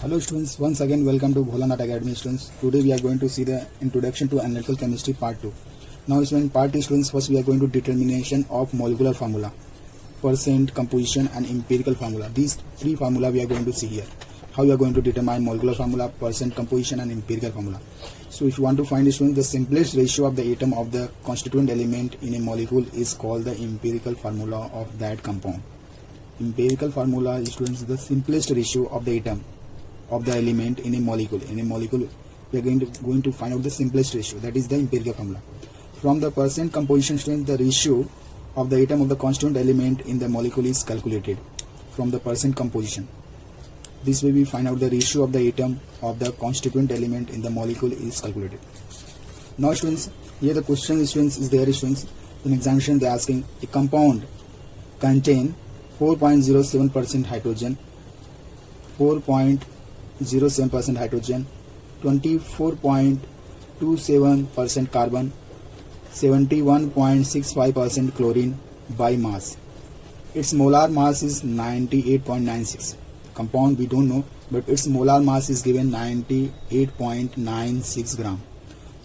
Hello students, once again welcome to Bholanat Academy students. Today we are going to see the introduction to analytical chemistry part 2. Now in part 2 students, first we are going to determination of molecular formula, percent, composition and empirical formula. These three formula we are going to see here. How you are going to determine molecular formula, percent, composition and empirical formula. So if you want to find students, the simplest ratio of the atom of the constituent element in a molecule is called the empirical formula of that compound. Empirical formula students is the simplest ratio of the atom of the element in a molecule. In a molecule, we are going to find out the simplest ratio. That is the empirical formula. From the percent composition strength, the ratio of the atom of the constituent element in the molecule is calculated from the percent composition. This way we find out the ratio of the atom of the constituent element in the molecule is calculated. Now students, here the question students is there students. In examination they are asking a compound contain 4.07% hydrogen, 4.07% hydrogen, 24.27% carbon, 71.65% chlorine by mass. Its molar mass is 98.96. Compound we don't know, but its molar mass is given 98.96 gram.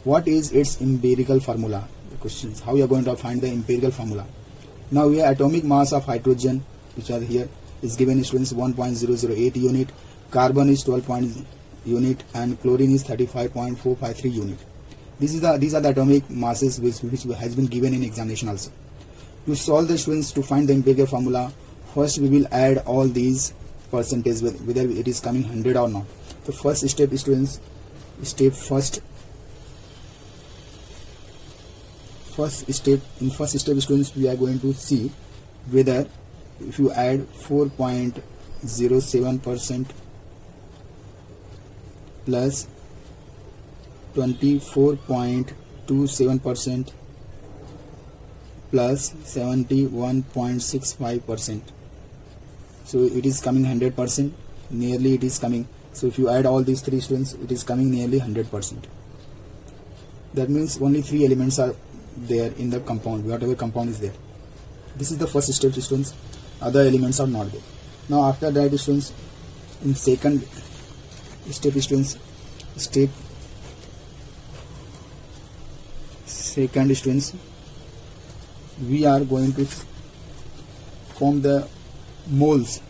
What is its empirical formula? The question is how you are going to find the empirical formula. Now here atomic mass of hydrogen, which are here, is given students 1.008 unit. Carbon is 12 unit and chlorine is 35.453 unit. These are the atomic masses which has been given in examination also. To solve the students, to find the empirical formula, first we will add all these percentage whether it is coming 100 or not. The first step students, first step students, we are going to see whether if you add 4.07% plus 24.27% plus 71.65%, so it is coming 100%, nearly it is coming. So if you add all these three students, it is coming nearly 100%. That means only three elements are there in the compound, whatever compound is there. This is the first step students, other elements are not there. Now after that students, in second step students, we are going to form the moles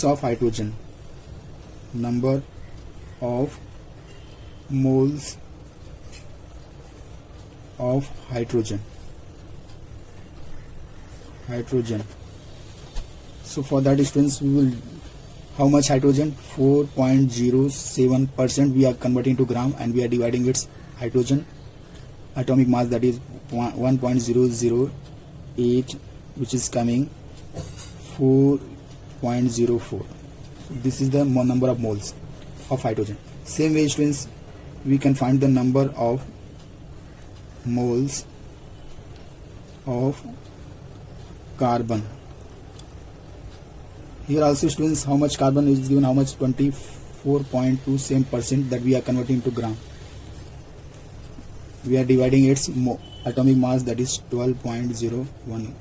of hydrogen, number of moles of hydrogen. So for that students, we will, how much hydrogen? 4.07% we are converting to gram and we are dividing its hydrogen atomic mass, that is 1.008, which is coming 4.04. This is the number of moles of hydrogen. Same way students, we can find the number of moles of carbon. Here also students, how much carbon is given, how much? 24.27%, that we are converting to gram. We are dividing its atomic mass, that is 12.01.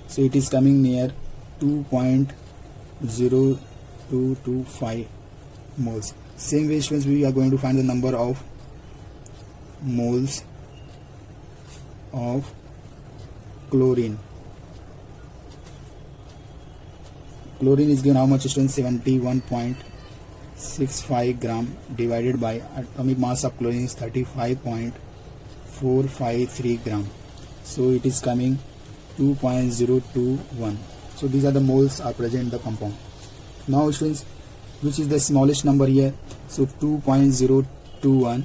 So it is coming near 2.0225 moles. Same way students, we are going to find the number of moles of chlorine. Chlorine is given how much students? 71.65 gram divided by atomic mass of chlorine is 35.453 gram. So it is coming 2.021. So these are the moles are present in the compound. Now students, which is the smallest number here? So 2.021,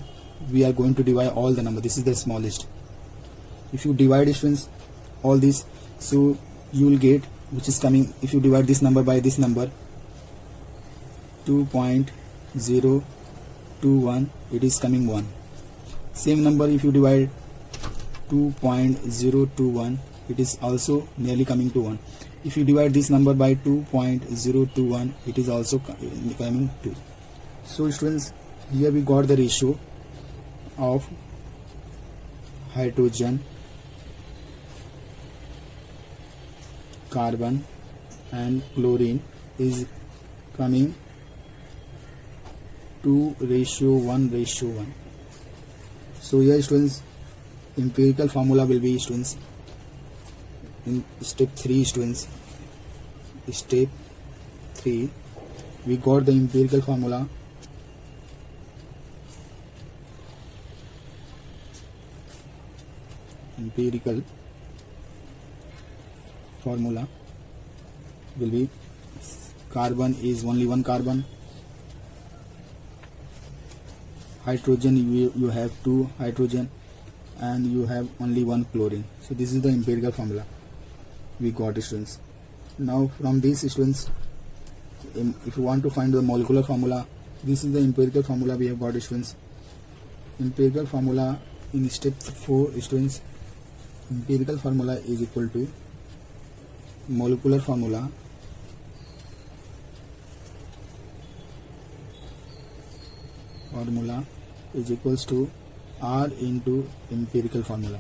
we are going to divide all the number. This is the smallest. If you divide students all this, so you will get, which is coming, if you divide this number by this number 2.021, it is coming 1. Same number if you divide 2.021, it is also nearly coming to 1. If you divide this number by 2.021, it is also coming 2. So students, here we got the ratio of hydrogen, carbon and chlorine is coming 2:1:1. So here students, empirical formula will be students in step 3 students. Step 3 we got the empirical formula. Empirical formula will be carbon is only one carbon, hydrogen you have 2 hydrogen, and you have only 1 chlorine. So this is the empirical formula we got students. Now from these students, if you want to find the molecular formula, this is the empirical formula we have got students. Empirical formula in step 4 students, empirical formula is equal to molecular formula is equals to R into empirical formula.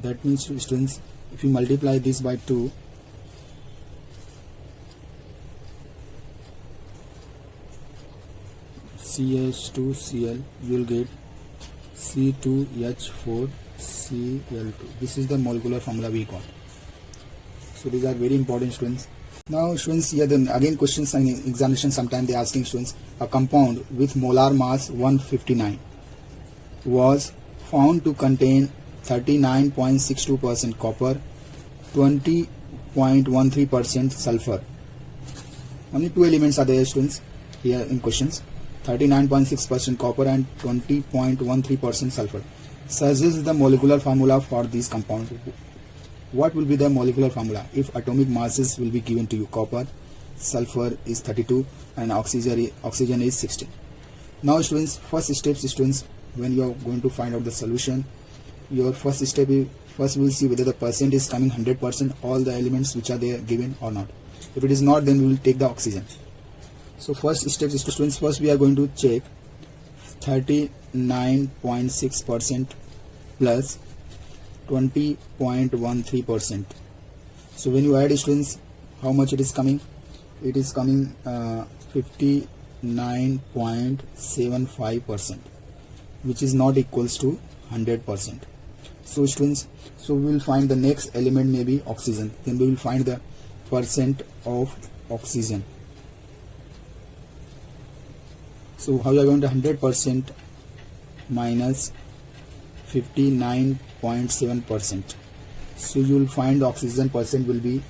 That means students, if you multiply this by 2, CH2Cl, you will get C2H4Cl2. This is the molecular formula we got. So these are very important students. Now students, here then again questions in examination, sometimes they are asking students, a compound with molar mass 159 was found to contain 39.62% copper, 20.13% sulfur. Only 2 elements are there students here in questions, 39.6% copper and 20.13% sulfur. Suggest the molecular formula for these compounds. What will be the molecular formula if atomic masses will be given to you? Copper, sulfur is 32 and oxygen is 16. Now students, first steps students, when you are going to find out the solution, your first step is, first we will see whether the percent is coming 100%, all the elements which are there given or not. If it is not, then we will take the oxygen. So first step is students, first we are going to check 39.6% plus 20.13%. So when you add students, how much it is coming? It is coming 59.75%, which is not equals to 100%. So students, so we will find the next element may be oxygen. Then we will find the percent of oxygen. So how you are going to 100% minus 59.7%. So you will find the oxygen percent will be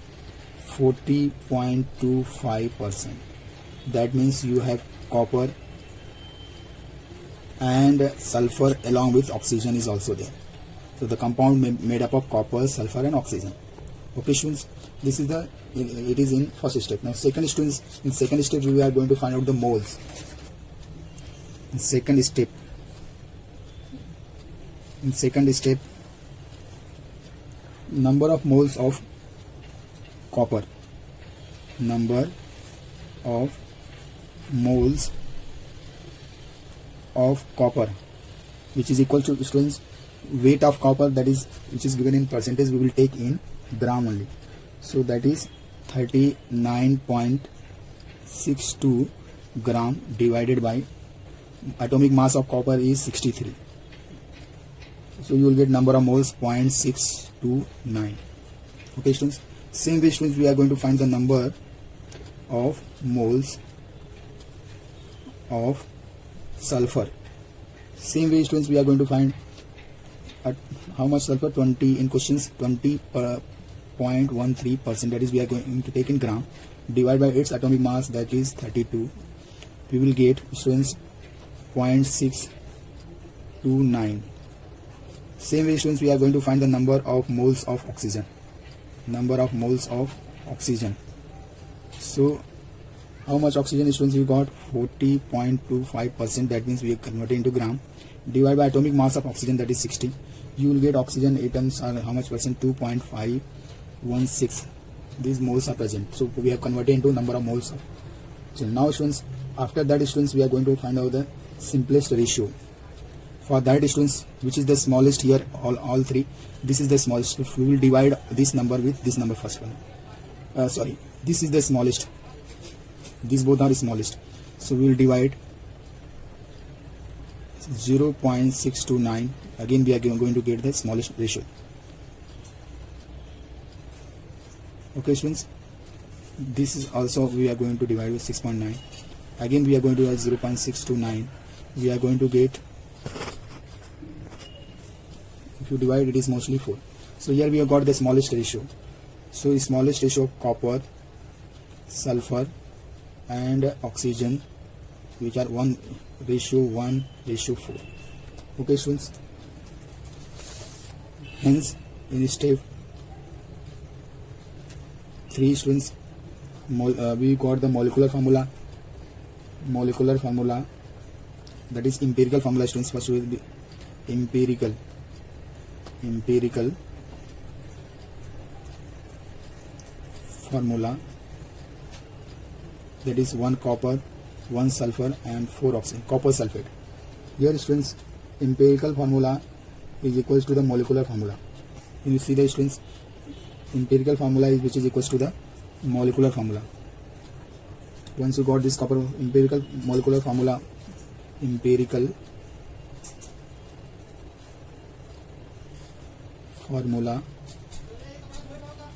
40.25%. That means you have copper and sulfur along with oxygen is also there. So the compound made up of copper, sulfur and oxygen. Okay students, this is the, it is in first step. Now second students, in second step we are going to find out the moles. In second step, number of moles of copper, number of moles of copper, which is equal to students weight of copper, that is which is given in percentage, we will take in gram only. So that is 39.62 gram divided by atomic mass of copper is 63. So you will get number of moles 0.629. Okay students, same way students we are going to find the number of moles of sulfur. Same way students we are going to find at how much sulfur, 20 in questions, 20.13%, that is we are going to take in gram, divide by its atomic mass, that is 32. We will get students 0.629. Same way students we are going to find the number of moles of oxygen, number of moles of oxygen. So how much oxygen students we got? 40.25%, that means we convert it into gram, divided by atomic mass of oxygen, that is 60. You will get oxygen atoms are how much percent? 2.516. These moles are present. So we have converted into number of moles of oxygen. Now students, after that students we are going to find out the simplest ratio. For that, students, which is the smallest here, all three, this is the smallest. So we will divide this number with this number first one. This is the smallest. These both are smallest. So we will divide 0.629. Again, we are going to get the smallest ratio. Okay, students. This is also we are going to divide with 6.9. Again, we are going to add 0.629. We are going to get, if you divide, it is mostly 4. So here we have got the smallest ratio. So the smallest ratio of copper, sulfur and oxygen, which are 1:4. Okay, students. Hence, in step 3, students, we got the molecular formula. That is empirical formula, students. First will be empirical formula, that is 1 copper, 1 sulfur and 4 oxygen, copper sulfate. Here, students, empirical formula is equals to the molecular formula. You see the, students, empirical formula is which is equals to the molecular formula. Once you got this copper empirical molecular formula,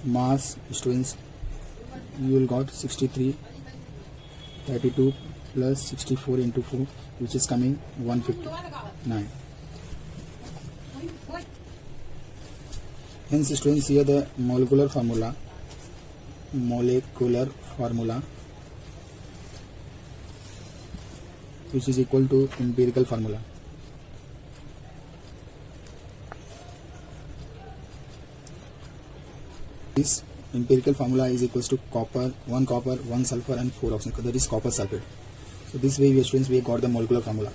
mass, students, you will got 6332 plus 64 into 4, which is coming 159. Hence, students, here the molecular formula, which is equal to empirical formula. This empirical formula is equals to 1 copper, 1 sulfur and 4 oxygen. That is copper sulfate. So this way, students, we got the molecular formula.